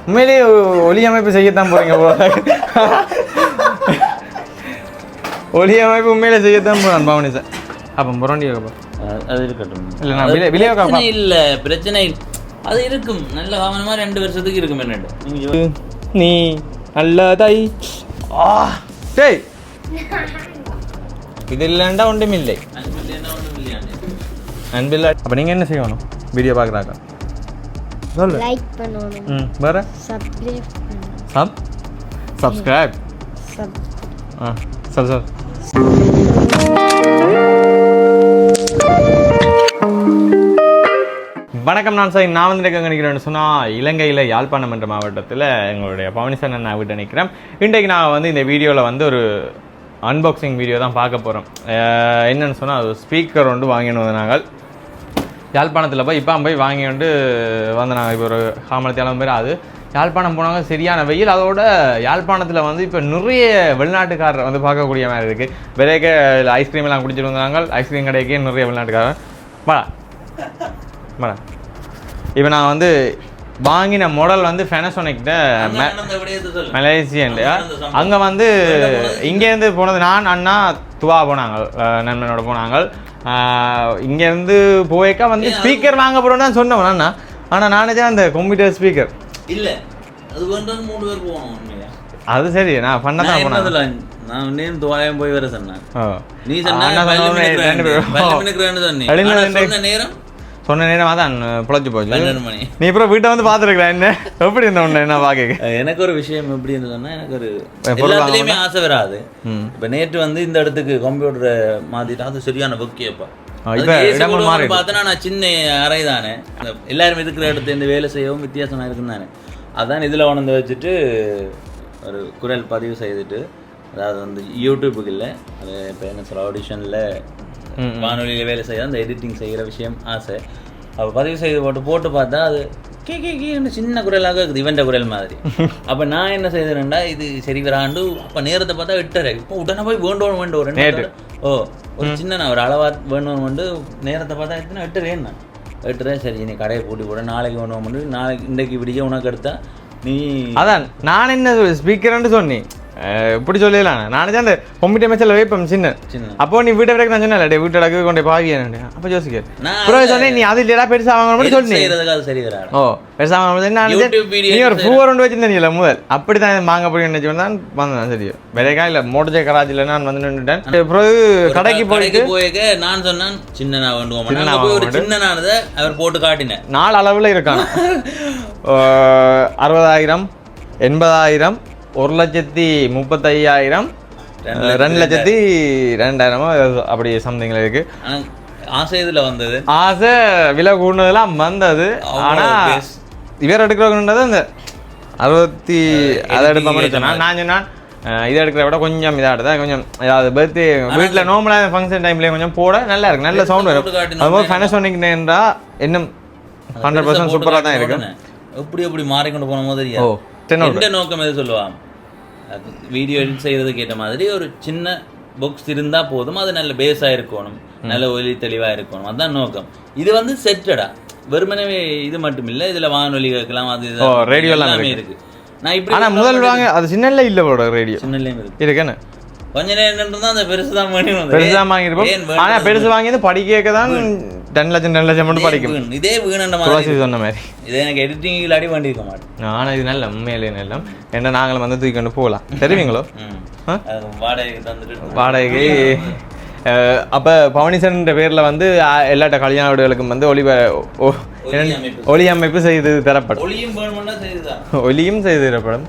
உண்மையிலேயே ஒலி அமைப்பு செய்யத்தான் போகிறீங்க போல. ஒலி அமைப்பு உண்மையிலே செய்யத்தான் போகிறேன் பவனி சார். அப்போ புரண்டி அது இருக்கட்டும். இல்லை நான் விளையாட இல்லை பிரச்சனை அது இருக்கும். நல்ல கவனமாக 2 வருஷத்துக்கு இருக்கும். என்னட்டு நீ நல்லதை டேய் இது இல்லைண்டா ஒன்றும் இல்லை அன்பில்லை. அப்போ நீங்கள் என்ன செய்யணும் வீடியோ பார்க்குறாங்க? லைக் பண்ணணும். வேறு சப்ஸ்கிரைப் சார். வணக்கம். நான் சார் நான் வந்து எங்கே நிற்கிறேன்னு சொன்னால் இலங்கையில் யாழ்ப்பாணம் என்ற மாவட்டத்தில் எங்களுடைய பவனிசன் நான் வீட்டை நிற்கிறேன். இன்றைக்கு நான் வந்து இந்த வீடியோவில் வந்து ஒரு அன்பாக்சிங் வீடியோ தான் பார்க்க போகிறோம். என்னென்னு சொன்னால் அது ஸ்பீக்கர் ஒன்று வாங்கினது நாங்கள் யாழ்ப்பாணத்தில் போய் போய் வாங்கி கொண்டு வந்து நாங்கள் இப்போ ஒரு காமலத்தியாலும் பேர் அது யாழ்ப்பாணம் போனாங்க. சரியான வெயில். அதோட யாழ்ப்பாணத்தில் வந்து இப்போ நிறைய வெளிநாட்டுக்காரர் வந்து பார்க்கக்கூடிய மாதிரி இருக்குது. விலைக்கு ஐஸ்கிரீம் எல்லாம் குடிச்சிட்டு வந்தாங்க. ஐஸ்கிரீம் கடைக்கே நிறைய வெளிநாட்டுக்காரர் மேடம். இப்போ நான் வந்து வாங்கின மாடல் வந்து ஃபெனசோனிக்கிட்ட மலேசியன். அங்கே வந்து இங்கேருந்து போனது நான் அண்ணா துவா போனாங்க, நண்பனோட போனாங்க. இங்கேருந்து போய்க்கா வந்து ஸ்பீக்கர் வாங்க போகிறோன்னு தான் சொன்னோம் அண்ணா. ஆனால் நானே அந்த கம்ப்யூட்டர் ஸ்பீக்கர் இல்லை அது வந்து 3 பேர் போகணும். அது சரி நான் பண்ண தான் போனேன். நான் நேம் துவாயம் போய் வர சொன்னேன். நீ சொன்ன நேரம் அதான் பிழைச்சி போச்சு. நீ அப்புறம் வீட்டை வந்து பார்த்துருக்கிறேன். என்ன எப்படி இருந்த ஒன்று என்ன பார்க்க எனக்கு ஒரு விஷயம் எப்படி இருந்ததுன்னா, எனக்கு ஒரு எல்லாத்துலேயுமே ஆசை வராது. இப்போ நேற்று வந்து இந்த இடத்துக்கு கம்ப்யூட்டரை மாற்றிட்டு அது சரியான புக்கியப்பா. பார்த்தோன்னா நான் சின்ன அறை தானே, எல்லாரும் இருக்கிற இடத்துல இந்த வேலை செய்யவும் வித்தியாசமாக இருக்குன்னு தானே. அதான் இதில் உணர்ந்து வச்சுட்டு ஒரு குரல் பதிவு செய்துட்டு, அதாவது வந்து யூடியூப்புக்கு இல்லை, அது இப்போ என்ன சொல்ல ஆடிஷனில் வானொலியில் வேலை செய்ய அந்த எடிட்டிங் செய்கிற விஷயம் ஆசை. அப்போ பதிவு செய்து போட்டு பார்த்தா அது கீன்னு சின்ன குரலாக இருக்குது, இவன்ட குரல் மாதிரி. அப்போ நான் என்ன செய்தேன்டா, இது சரி வராண்டு. அப்போ நேரத்தை பார்த்தா 8:30. இப்போ உடனே போய் வேண்டோம் 2 ஒரு சின்ன நான் ஒரு அளவா வேணும்னு நேரத்தை பார்த்தா எத்தனை 8:30. 8:30 சரி நீ கடையை பூட்டி போட, நாளைக்கு வேணும். நாளைக்கு இன்றைக்கு விடிய உனக்கு எடுத்தா நீ அதான் நான் என்ன ஸ்பீக்கர்ன்னு சொன்னேன். இப்படி சொல்லலாம் நானே தான் அந்த கம்ப்யூட்டர் மேட்சில் வைப்பேன் சின்ன. அப்போ நீ வீட்டை வரைக்கும் நான் சொன்னேன் வீட்டு இடக்கு கொண்டு பாவியானே. அப்போ யோசிக்க சொன்னேன் நீ அது இல்லையா பெருசாக வாங்கணும்னு சொன்னேன். சரி ஓ பெருசாக வாங்கணும் நீ ஒரு பூவர் ஒன்று வச்சிருந்தேன் முதல். அப்படி தான் வாங்க போய் நினைச்சு தான் வந்தேன். சரி வேலைக்கா இல்லை மோட்டர் கராஜில் நான் வந்து நின்றுட்டேன். அப்புறம் கடைக்கு போய்க்கு நான் சொன்னேன் சின்ன சின்னனானதை அவர் போட்டு காட்டினேன். 4 அளவில் இருக்கான 60,000 80,000 1,35,000 2,02,000 அப்படி சம்திங்ல இருக்கு. ஆசை இதில் வந்தது, ஆசை விலை கூடுனதெல்லாம் வந்தது. ஆனால் இவர் எடுக்கிறதுன்றது அந்த 60 அதை எடுப்ப சொன்னால் நான் சொன்னால் இதை எடுக்கிறத விட கொஞ்சம் இதாக எடுத்தா கொஞ்சம் ஏதாவது பர்த்டே வீட்டில் நார்மலாக ஃபங்க்ஷன் டைம்லேயே கொஞ்சம் போட நல்லா இருக்கு, நல்ல சவுண்ட் வரும். அதுபோல் ஃபெனசோனிக் என்றால் இன்னும் 100% சூப்பராக தான் இருக்கு. எப்படி மாறிக்கொண்டு போன மாதிரி எந்த நோக்கம் எது சொல்லுவாங்க, வீடியோ எடிட் செய்யறதுக்கு ஏற்ற மாதிரி ஒரு சின்ன பாக்ஸ் இருந்தா போதும். அது நல்ல பேஸா இருக்கணும், நல்ல ஒலி தெளிவா இருக்கணும், அதுதான் நோக்கம். இது வந்து செட்டடா வெறுமனவே இது மட்டும் இல்ல, இதுல வானொலி கேட்கலாம், அது ரேடியோ எல்லாமே இருக்கு. நான் இப்படி ஆனா முதல் வாங்க அது சின்னல இல்ல போட ரேடியோ சின்னலையும் இருக்குன்னு கொஞ்ச நேரம் தான் அந்த பெருசுதான் பெருசா வாங்கிருப்போம். ஆனா பெருசு வாங்கியது படிக்க தான் 10 லட்சம் மட்டும் படிக்கும். இதே வீணண்ட சொன்ன மாதிரி இதே எனக்கு எடிட்டிங் இல்லாடி வேண்டி இருக்க மாட்டேன். ஆனா இது நல்ல உண்மையிலே நல்ல என்ன நாங்களும் வந்து தூக்கி கொண்டு போகலாம். தெரியுங்களோ வாடகைக்கு. அப்போ பவனிசன் பேரில் வந்து எல்லாட்ட கல்யாண வீடுகளுக்கும் வந்து ஒளி அமைப்பு செய்து தரப்படும். ஒலியும் செய்து தரப்படும்.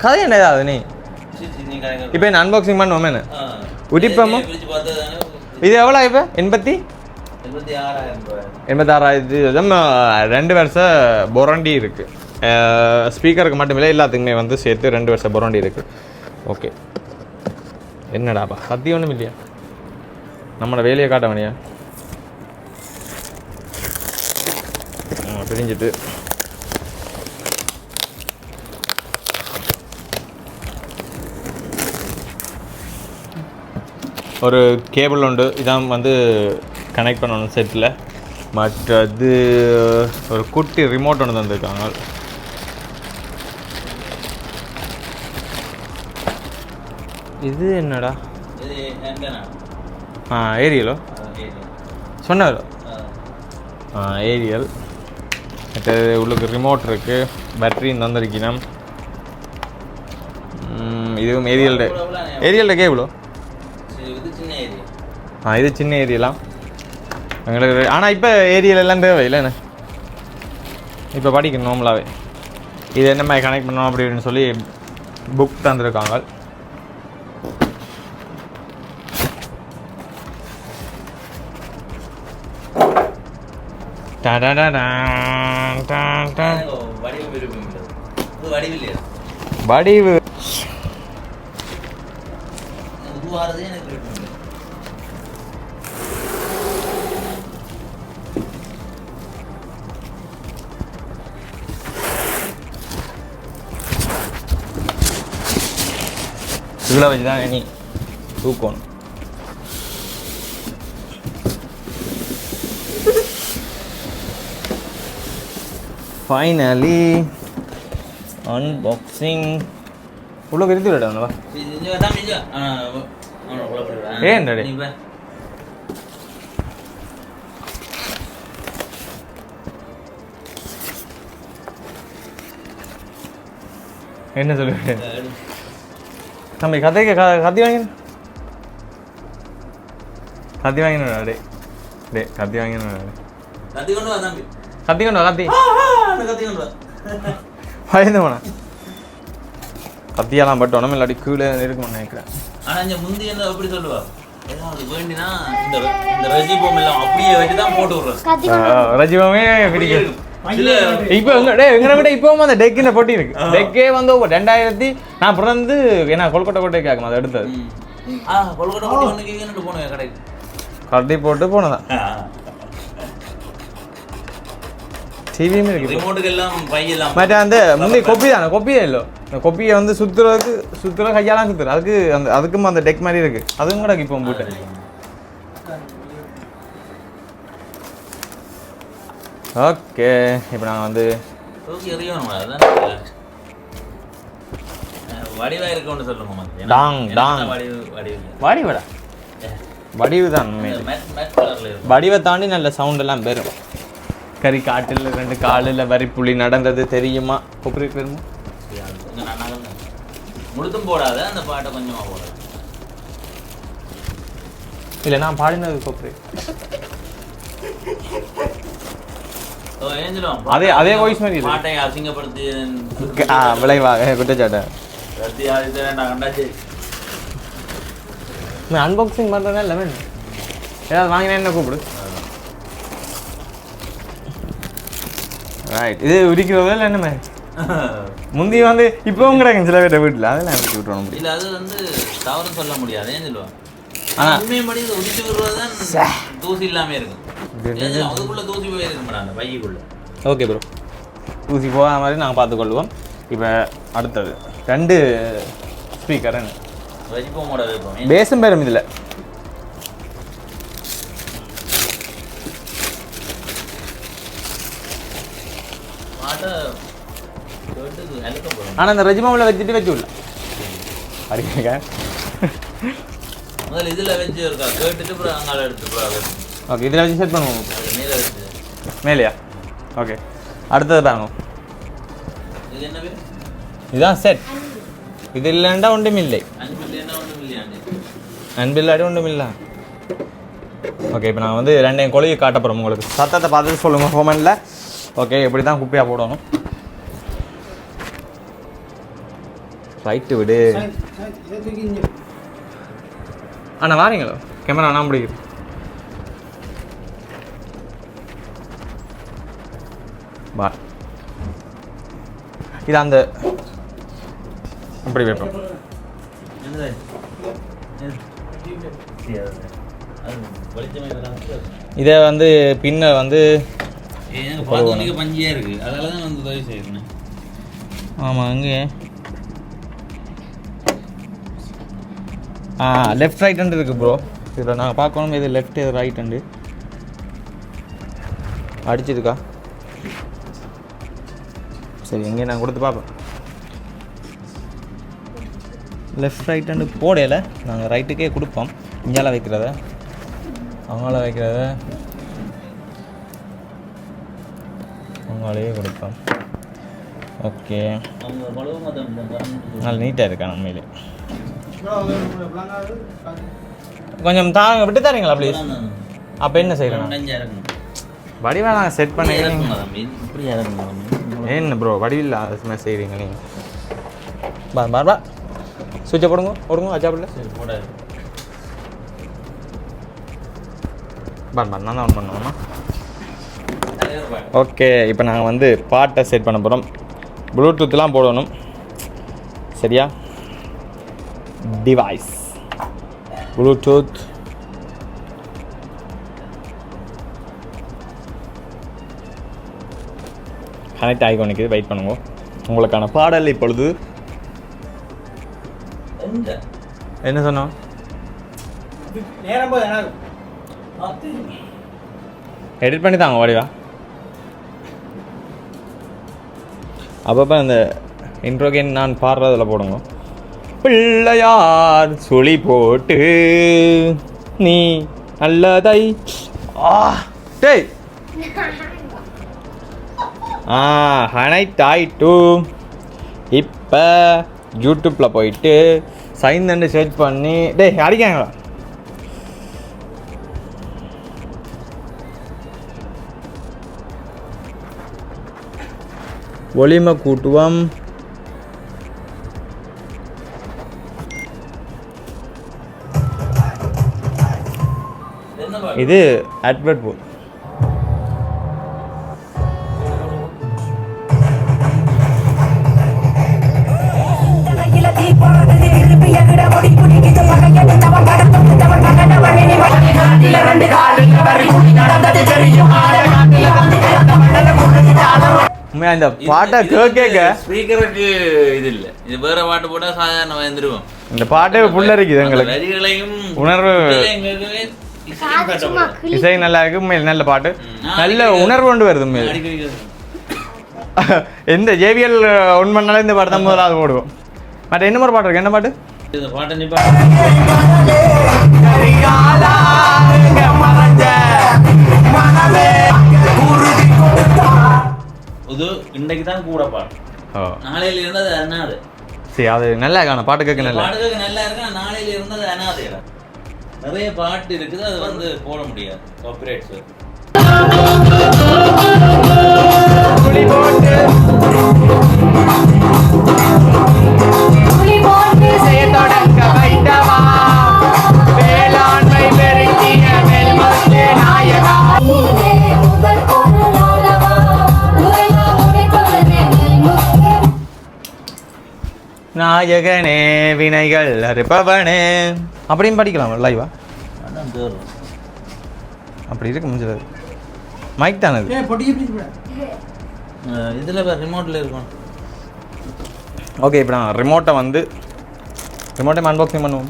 கதை என்ன ஏதாவது நீ இப்போ என்ன அன்பாக்சிங் பண்ணுவோம் என்ன உடிப்போமோ? இது எவ்வளோ இப்போ 86,000 2 வருஷம் பொரண்டி இருக்குது. ஸ்பீக்கருக்கு மட்டும் இல்லை எல்லாத்துக்குமே வந்து சேர்த்து 2 வருஷம் பொரண்டி இருக்குது. ஓகே என்னடாப்பா சத்தியம் ஒன்றும் இல்லையா, நம்மளோட வேலையை காட்ட வேணியா பிரிஞ்சுட்டு ஒரு கேபிள் உண்டு. இதான் வந்து கனெக்ட் பண்ணணும் செட்டில். மற்றது ஒரு குட்டி ரிமோட் ஒன்று தந்துருக்காங்க. இது என்னடா? இது ஆண்டனா. ஏரியலோ சொன்னாரோ. ஏரியல். மற்றது உள்ளுக்கு ரிமோட் இருக்குது, பேட்டரி தந்திருக்கணும். இதுவும் ஏரியல்ட கேபிளோ. இது சின்ன ஏரியலாம் எங்களுக்கு. ஆனால் இப்போ ஏரியல் எல்லாம் தேவை இல்லைண்ணே, இப்போ படிக்கணும் நார்மலாகவே. இது என்ன மாதிரி கனெக்ட் பண்ணணும் அப்படின்னு சொல்லி புக் தந்துருக்காங்க. வடிவு இதில் வச்சு தான் நீ தூக்கணும். Finally unboxing. உள்ள விருது விடா ஏன் என்ன சொல்லுவேன் தம்பி? கத்தி வாங்கின கத்தி வாங்கினா டே டே கத்தி வாங்கினா கத்தி கொண்டு வா பயந்து போன கத்தியெல்லாம் பட் ஒன்றும் இல்லாட்டி கீழே இருக்கும்னு நினைக்கிறேன். ஆனால் இங்கே முந்தி என்ன எப்படி சொல்லுவா வேண்டினா இந்த ரஜிபம் எல்லாம் அப்படியே வச்சு தான் போட்டு விடுறோம். ரஜிபமே பிடிக்கும். இப்போ எங்களை விட இப்பவும் அந்த டெக்கின போட்டி இருக்கு. டெக்கே வந்து 2000 நான் பிறந்து ஏன்னா கொல்கட்டை கோட்டை கேட்கணும். அதை எடுத்தது கட்டி போட்டு போனதான். டிவியுமே இருக்கு. மற்ற அந்த முந்தைய கொப்பி தானே, கொப்பியே இல்லை. இந்த கொப்பியை வந்து சுற்றுற கையாலாம் சுற்றுற அதுக்கு அதுக்கும் அந்த டெக் மாதிரி இருக்கு. அதுவும் கூட இப்போ போட்டேன். ஓகே, இப்போ நாங்கள் வந்து வடிவடா வடிவு தான். வடிவை தாண்டி நல்ல சவுண்ட் எல்லாம் பெறும். கறி காட்டில் 2 காலில் வரிப்புள்ளி நடந்தது தெரியுமா? கொப்பரி பெருமா முழுத்தும் போடாத, அந்த பாட்டை கொஞ்சமா போடாது. இல்லை நான் பாடினது கொப்பரி. அதே வாய்ஸ் மாதிரி பாட்டை அசிங்கப்படுத்தி விளைவாக குற்றச்சாட்டை அன்பாக்சிங் பண்ணுறதா இல்லை வேணும். ஏதாவது வாங்கினா என்ன கூப்பிடு. ரைட், இது உரிக்கிறதா இல்லை என்ன மாதிரி முந்தி வந்து இப்போவும் கிடைக்கும் சில பேர் வீட்டில். அதெல்லாம் எனக்கு விட்டுறோம். இல்லை அது வந்து தவறு சொல்ல முடியாது. ஏன் சொல்லுவாங்க உண்மையும்படி இது உரிச்சு விடுறது தான் தூசி இல்லாமல் இருக்கும். அதுக்குள்ளே தூசி போயிருக்கும் அந்த பைக்குள்ளே. ஓகே ப்ரோ, தூசி போகாத மாதிரி நாங்கள் பார்த்துக்கொள்வோம். இப்போ அடுத்தது 2 ஸ்பீக்கர் பேசும் பேரும் இதில் ஆனால் இந்த ரெஜிமாவில் வச்சுட்டு வச்சு விடல அடிக்க முதல்ல இதில் வச்சு இருக்கா கேட்டுட்டு அப்புறம் அங்கால எடுத்து. ஓகே, இதில் வச்சு செட் பண்ணுவோம். மேலையா? ஓகே, அடுத்தது பாருங்க. இதுதான் செட். இது இல்லைண்டா ஒன்றும் இல்லை. அன்பில்லாடி ஒன்றும் இல்லை. ஓகே, இப்போ நான் வந்து 2 கொலையை காட்ட போகிறோம் உங்களுக்கு. சத்தத்தை பார்த்துட்டு சொல்லுங்கள் ஹோமனில். ஓகே, இப்படி தான் குப்பையாக போடணும். ரைட்டு விடு. அண்ணா வாரீங்களோ? கேமரா நான் பிடிக்கிறேன். வா, இது அந்த இப்படி வைப்போம். இதை வந்து பின்ன வந்து பஞ்சியாக இருக்குது, அதனால தான் வந்து உதவி செய்யணும். ஆமாம், அங்கே லெஃப்ட் ரைட் ஹேண்ட் இருக்குது ப்ரோ. இதில் நாங்கள் பார்க்கணும் இது லெஃப்ட் இது ரைட் ஹேண்டு அடிச்சிருக்கா. சரி, எங்கே நான் கொடுத்து பார்ப்பேன். லெஃப்ட் ரைட்டு போடையில் நாங்கள் ரைட்டுக்கே கொடுப்போம். இங்கால வைக்கிறத அவங்கள வைக்கிறத அவங்களையே கொடுப்போம். ஓகே, நல்ல நீட்டாக இருக்கா நம்மளே. கொஞ்சம் தாங்க விட்டு தரீங்களா ப்ளீஸ்? அப்போ என்ன செய்யணும்? வடிவா நாங்கள் செட் பண்ணி என்ன ப்ரோ வடிவில் அது மாதிரி செய்கிறீங்க நீங்கள்? பா சுவிட்சை போடுங்க அச்சாப்பில் நான் தான் ஆன் பண்ணுவோம்மா. ஓகே, இப்போ நாங்கள் வந்து பாட்டை செட் பண்ண போகிறோம். ப்ளூடூத்லாம் போடணும் சரியா? டிவைஸ் ப்ளூடூத் கனெக்ட் ஆகி நிற்கிது. வெயிட் பண்ணுங்க. உங்களுக்கான பாடல் இப்பொழுது என்ன சொன்னோம்? எடிட் பண்ணி தாங்க வடிவா. அப்பப்போ அந்த இன்ட்ரோகேன் நான் பாடுறதில் போடுங்க. பிள்ளையார் சுழி போட்டு நீ நல்லதை டேய் கனெக்ட் ஆகிட்டு இப்போ யூடியூப்பில் போயிட்டு சைன் சர்ச் பண்ணி டேய் அடிக்காங்களா ஒளிமை கூட்டுவோம். இது அட்வர்ட் போல் இந்த பாட்டை கேட்க ஸ்பீக்கருக்கு இது இல்லை, இது வேற பாட்டு போட்டா சாதாரண வந்துருவோம். இந்த பாட்டே புள்ள இருக்குது எங்களுக்கு. வரிகளையும் உணர்வு இசை நல்லா இருக்கு. உண்மையில் நல்ல பாட்டு, நல்ல உணர்வு கொண்டு வருது. உண்மையில் எந்த ஜேவிஎல் ஒன் பண்ணாலும் இந்த பாட்டு தான் முதலாவது போடுவோம். மற்ற என்ன மாதிரி பாட்டு இருக்கு? என்ன பாட்டு? இந்த பாட்டு நீ இது இன்னைக்கு தான் கூட பாட்டு, நாளையில இருந்தது அனாதை. சரி, அது நல்லா இருக்கான பாட்டு கேட்க நல்லா இருக்கு. நாளையில இருந்தது அனாதை. நிறைய பாட்டு இருக்குது, அது வந்து போட முடியாது, காப்பிரைட்ஸ். நாயகனே வினைகள் அறுப்பவனே அப்படின்னு படிக்கலாம் லைவா. அப்படி இருக்கு முடிஞ்சது. மைக் தானே இதில் ரிமோட்டில் இருக்கும். ஓகே, இப்போ நான் ரிமோட்டை அன்பாக்சிங் பண்ணுவோம்.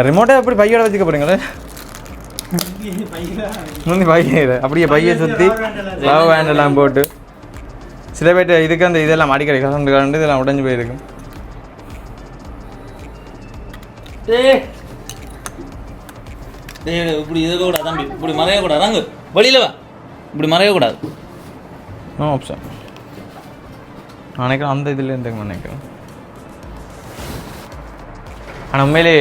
ரிமோட்டை எப்படி பையோட வச்சுக்க போகிறீங்களே? முந்தி பைய அப்படியே பையை சுற்றி லவ் ஹேண்டெல்லாம் போட்டு சில பேர்ட்டு இதுக்கு அந்த இதெல்லாம் அடிக்கடி கலந்து இதெல்லாம் உடஞ்சி போயிருக்கு. இப்படி இது கூட தம்பி, இப்படி மறையக்கூடாது. அங்கே வெளியில் வா, இப்படி மறையக்கூடாது. No option. நினைக்கிறேன் அந்த இதில் இருந்து நினைக்கிறேன். ஆனால் உண்மையிலே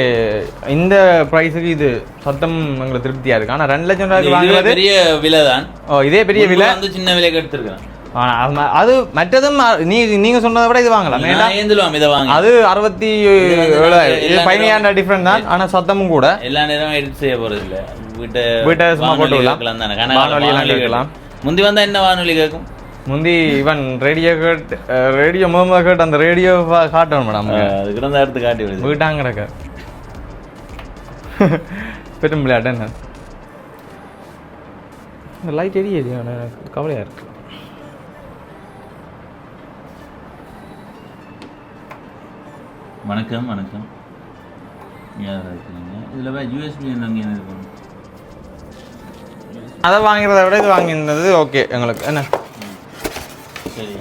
இந்த ப்ரைஸுக்கு இது சத்தம் எங்களுக்கு திருப்தியாக இருக்குது. ஆனால் 2 லட்சம் ரூபாய்க்கு வாங்குறது பெரிய விலை தான். இதே பெரிய விலை வந்து சின்ன விலைக்கு எடுத்துருக்கேன். அது மற்றதும் நீங்க சொன்னதை விட இது வாங்கலாம். அது 67,000 15,000 டிஃபரெண்ட் தான். ஆனால் சத்தமும் கூட எல்லா நேரமும் எடிட் செய்ய போறது இல்லை. வீட்டை சும்மா போட்டு விடலாம், வானொலி எல்லாம் கேட்கலாம். முந்தி வந்தா என்ன வானொலி கேட்கும்? முந்தி இவன் ரேடியோ முகமது கேட் அந்த ரேடியோ காட்டணும் மேடம். அதுக்கு தான் எடுத்து காட்டி விடுது வீட்டாங்கிறக்க பெரும் விளையாட்டு. என்ன இந்த லைட் எரியுது, எனக்கு கவலையாக இருக்கு. வணக்கம் வணக்கம். இதில் யூஎஸ்பி என்ன இருக்கும்? அதை வாங்கிறத விட இது வாங்கியிருந்தது ஓகே எங்களுக்கு. என்ன சரி,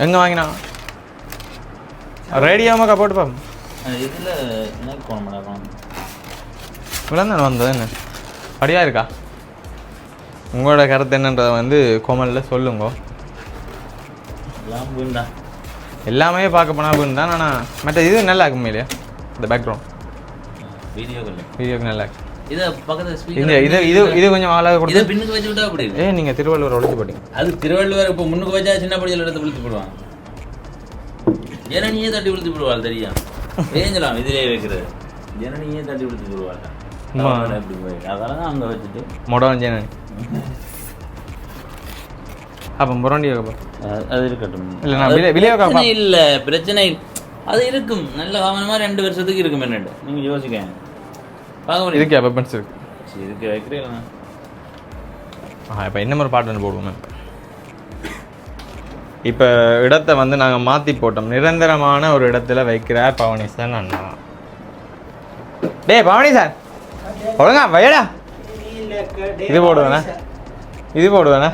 எங்கே வாங்கினா? ரேடியோமாக்கா போட்டு பாப்போம். இதில் எனக்கு போன மாட்டேன் இவ்வளோ வந்தது என்ன படியாக இருக்கா? உங்களோட கருத்து என்னன்றதை வந்து கோமலில் சொல்லுங்க. எல்லாம் வீண்டா எல்லாமே பார்க்க போனால் வீண் தான். ஆனால் மற்ற இது நல்லா இருக்கும் இல்லையா? இந்த பேக்ரவுண்ட் வீடியோக்கு நல்லா இருக்கு. இதை பக்கத்தில் இந்த இது இது இது கொஞ்சம் ஆளாக கொடுத்து பின்னுக்கு வச்சு விட்டா அப்படி நீங்கள் திருவள்ளுவர் ஒழிச்சு போட்டீங்க. அது திருவள்ளுவர் இப்போ முன்னுக்கு வச்சா சின்ன படியில் எடுத்து விழுத்து போடுவான். ஜனனியே தட்டி விழுத்து போடுவாள் தெரியும். வேஞ்சலாம் இதிலே வைக்கிறது. ஜனனியே தட்டி விழுத்து போடுவாள். அதனால தான் அங்கே வச்சுட்டு மொடம் ஜனனி அப்போ முரண்டி அது இருக்கட்டும். இல்லை நான் விளையாட இல்லை பிரச்சனை அது இருக்கும். நல்ல கவனமாக 2 வருஷத்துக்கு இருக்கும். என்னட்டு நீங்கள் யோசிக்க பார்க்க முடியும். இதுக்கு வெப்பன்ஸ் இருக்கு. சரி இதுக்கு வைக்கிறீங்களா? இப்போ என்ன மாதிரி பாட்டு ஒன்று போடுவோம். இப்போ இடத்தை வந்து நாங்கள் மாற்றி போட்டோம். நிரந்தரமான ஒரு இடத்துல வைக்கிறார் பவனிசன் அண்ணா. டேய் பவனிசன் ஒழுங்கா வையடா. இது போடுவேண்ணா இது போடுவேண்ணா.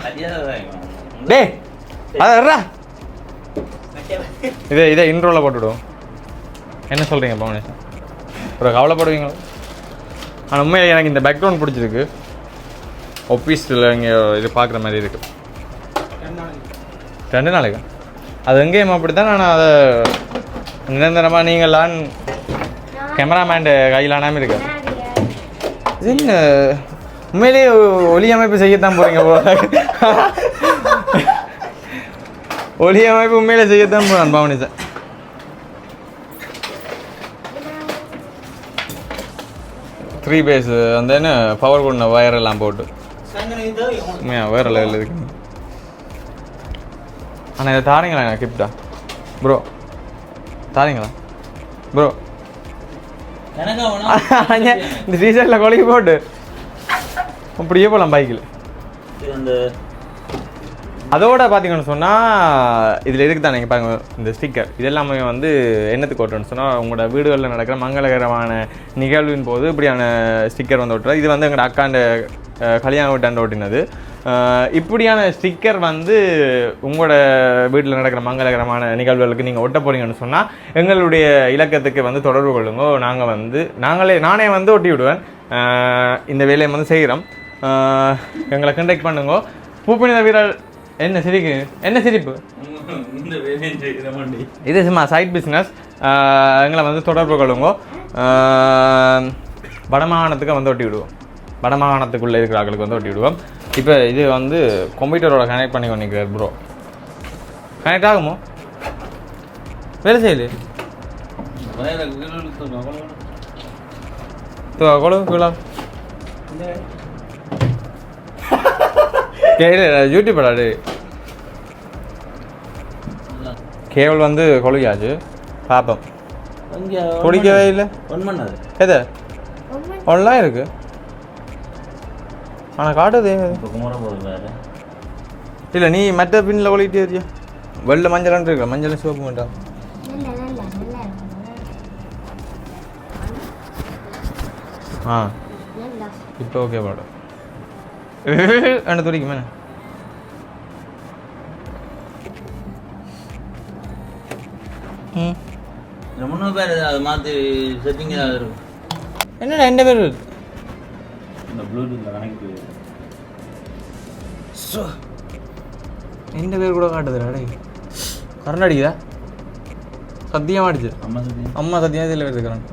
டேய் அதை வர்றா. இதை இன்ட்ரோவில் போட்டுவிடுவோம். என்ன சொல்கிறீங்க பவனிசன்? ஒரு கவலைப்படுவீங்களா? ஆனால் உண்மையில் எனக்கு இந்த பேக்ரவுண்ட் பிடிச்சிருக்கு. ஆஃபீஸில் இங்கே இது பார்க்குற மாதிரி இருக்குது. 2 நாளைக்கு அது எங்கேயும் அப்படி தான். நான் அதை நிரந்தரமாக நீங்களான் கேமராமேன் கையிலானாமல் இருக்கேன். இது என்ன உண்மையிலேயே ஒலி அமைப்பு செய்யத்தான் போகிறீங்க போல. ஒலி அமைப்பு உண்மையிலே செய்யத்தான் போகிறேன் பவனிசன். த்ரீ பேஸ் அந்த என்ன பவர் கொண்ட வயர் எல்லாம் போட்டு வேறு லெவலில் இருக்கு. ஆனால் இதை தாரீங்களா எனக்கு கிஃப்டா ப்ரோ? தாரீங்களா ப்ரோ? இந்த சீசனில் கொலைக்கு போட்டு அப்படியே போகலாம் பைக்கில். அதோட பார்த்தீங்கன்னு சொன்னால் இதில் எதுக்கு தான் நீங்கள் பாருங்க இந்த ஸ்டிக்கர் இதெல்லாமே வந்து என்னத்துக்கு ஓட்டுறோன்னு சொன்னால் உங்களோட வீடுகளில் நடக்கிற மங்களகரமான நிகழ்வின் போது இப்படியான ஸ்டிக்கர் வந்து ஓட்டுறோம். இது வந்து எங்களோட அக்காண்ட கல்யாண வீட்டாண்ட ஓட்டினது. இப்படியான ஸ்டிக்கர் வந்து உங்களோட வீட்டில் நடக்கிற மங்களகரமான நிகழ்வுகளுக்கு நீங்கள் ஒட்ட போகிறீங்கன்னு சொன்னால் எங்களுடைய இலக்கத்துக்கு வந்து தொடர்பு கொள்ளுங்க. நாங்கள் வந்து நானே வந்து ஒட்டி விடுவேன். இந்த வேலையை வந்து செய்கிறோம். எங்களை கண்டெக்ட் பண்ணுங்க. பூப்பணித வீரர் என்ன சிரிக்கு என்ன சிரிப்பு? இது சும்மா சைட் பிஸ்னஸ். எங்களை வந்து தொடர்பு கொள்ளுங்க. வடமாகாணத்துக்கு வந்து ஒட்டி விடுவோம். வடமாகாணத்துக்குள்ளே இருக்கிற ஆட்களுக்கு வந்து ஒட்டி விடுவோம். இப்போ இது வந்து கம்ப்யூட்டரோட கனெக்ட் பண்ணி பண்ணிக்கிறார் ப்ரோ. கனெக்ட் ஆகுமோ? வேலை செய்யுது யூடியூப் படாது. கேபிள் வந்து கொழுகியாச்சு பார்ப்போம். பிடிக்கவே இல்லை. எது ஒன்லாம் இருக்கு ஆனால் காட்டுது இல்லை. நீ மற்ற பின்னில் கொழுகிட்டே இருக்கியா? வெள்ளை மஞ்சளான் இருக்கா? மஞ்சள் சிவப்பு மாட்டா? ஆ இப்போ ஓகே பாடம் என்ன துடிக்குமே. முன்னூறு பேர் அதை மாற்றி செட்டிங் ஏதாவது இருக்கும். என்னடா 2 பேர் இந்த ப்ளூடூத்தில் கனெக்ட் 2 பேர் கூட காட்டுதுடா. டே கரண்ட் அடிக்குதா? சத்தியமாக அடிச்சு. அம்மா சத்தியமாக இதில் வருது கரண்ட்.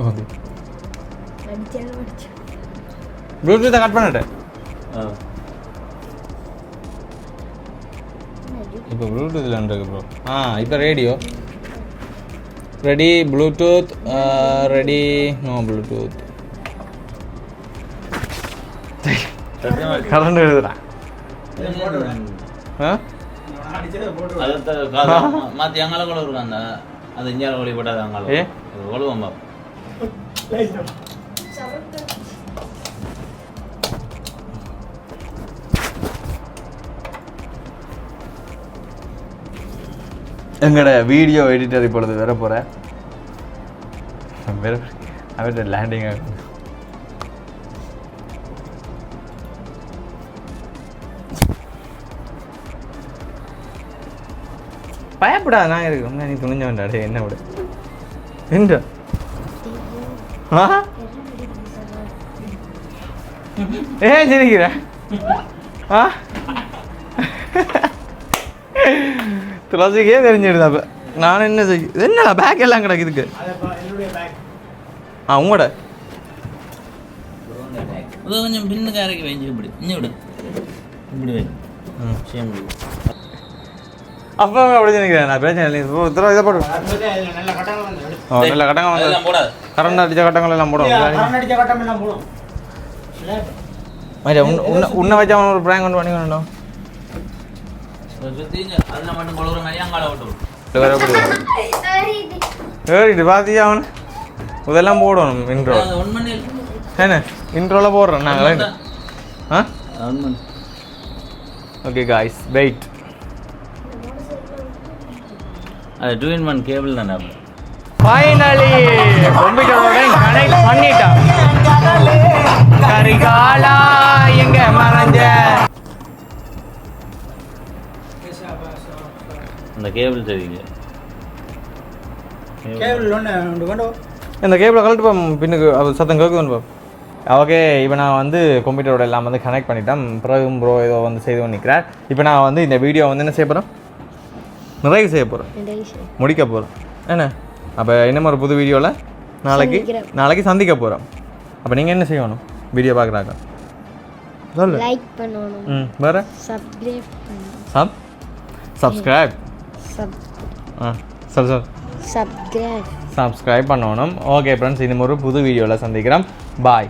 ஓகே ப்ளூடூத்தை கட் பண்ணிட்டேன். இப்போ ப்ளூடூத்தில் இருக்கு ப்ரோ. இப்போ radio ready. Bluetooth ready. No bluetooth. Current எழுதுடா. மாற்றி அங்கால கூட இருக்கும். அந்த இஞ்சால ஒளி போட்டாது அங்கால ஒழுவம்பா. எங்களோட வீடியோ எடிட்டர் இப்பொழுது வர போகிறேன். அவர்கிட்ட லேண்டிங் ஆகும். பயப்படாத நான் இருக்கேன் நீ துணிஞ்ச வேண்டாடே என்ன விட என்ன ஏன் சிரிக்கிற துளசிக்கே தெரிஞ்சிடுது அப்போ நான் என்ன செய்ய என்னடா பேக் எல்லாம் கிடக்கு இதுக்கு உங்களோட கொஞ்சம் பின்னுக்காரைக்கு வைஞ்சு இப்படி இன்னும் விடு இப்படி வை அப்போ அப்படி நினைக்கிறேன் நான் பிரச்சனை இல்லை இதை போடு நல்ல கட்டங்கள் வந்து கரண்ட் அடித்த கட்டங்கள் எல்லாம் போடும் உன்னை வச்சா ஒரு பிராங்க் கொண்டு பண்ணி வேணும் ஏறிட்டு பார்த்தியா அவன் இதெல்லாம் போடணும் இன்ட்ரோ என்ன இன்ட்ரோவில் போடுறோம் நாங்கள் ஓகே காய்ஸ் வெயிட் அது 2-in-1 கேபிள் தானே ஃபைனலி கம்ப்யூட்டரோட கனெக்ட் பண்ணிட்டான் கரிகாலா எங்க மறைஞ்ச அந்த கேபிள் தெரியுங்க இந்த கேபிளை கழட்டு பின்னுக்கு அது சத்தம் கேட்குதுன்னு ஓகே இப்போ நான் வந்து கம்ப்யூட்டரோட எல்லாம் வந்து கனெக்ட் பண்ணிட்டேன் பிறகும் ப்ரோ ஏதோ வந்து செய்து நிற்கிறேன் இப்போ நான் வந்து இந்த வீடியோ வந்து என்ன செய்ய போகிறேன் நிறைவு செய்ய போகிறேன் முடிக்க போகிறேன் என்ன அப்போ இன்னும் ஒரு புது வீடியோவில் நாளைக்கு சந்திக்க போகிறோம் அப்போ நீங்கள் என்ன செய்யணும் வீடியோ பார்க்குறாங்க சொல்லு லைக் பண்ணணும் வேறு சப்ஸ்கிரைப் சப்ஸ்கிரைப் பண்ணணும் ஓகே ஃப்ரெண்ட்ஸ் இன்னும் ஒரு புது வீடியோவில் சந்திக்கிறோம் பாய்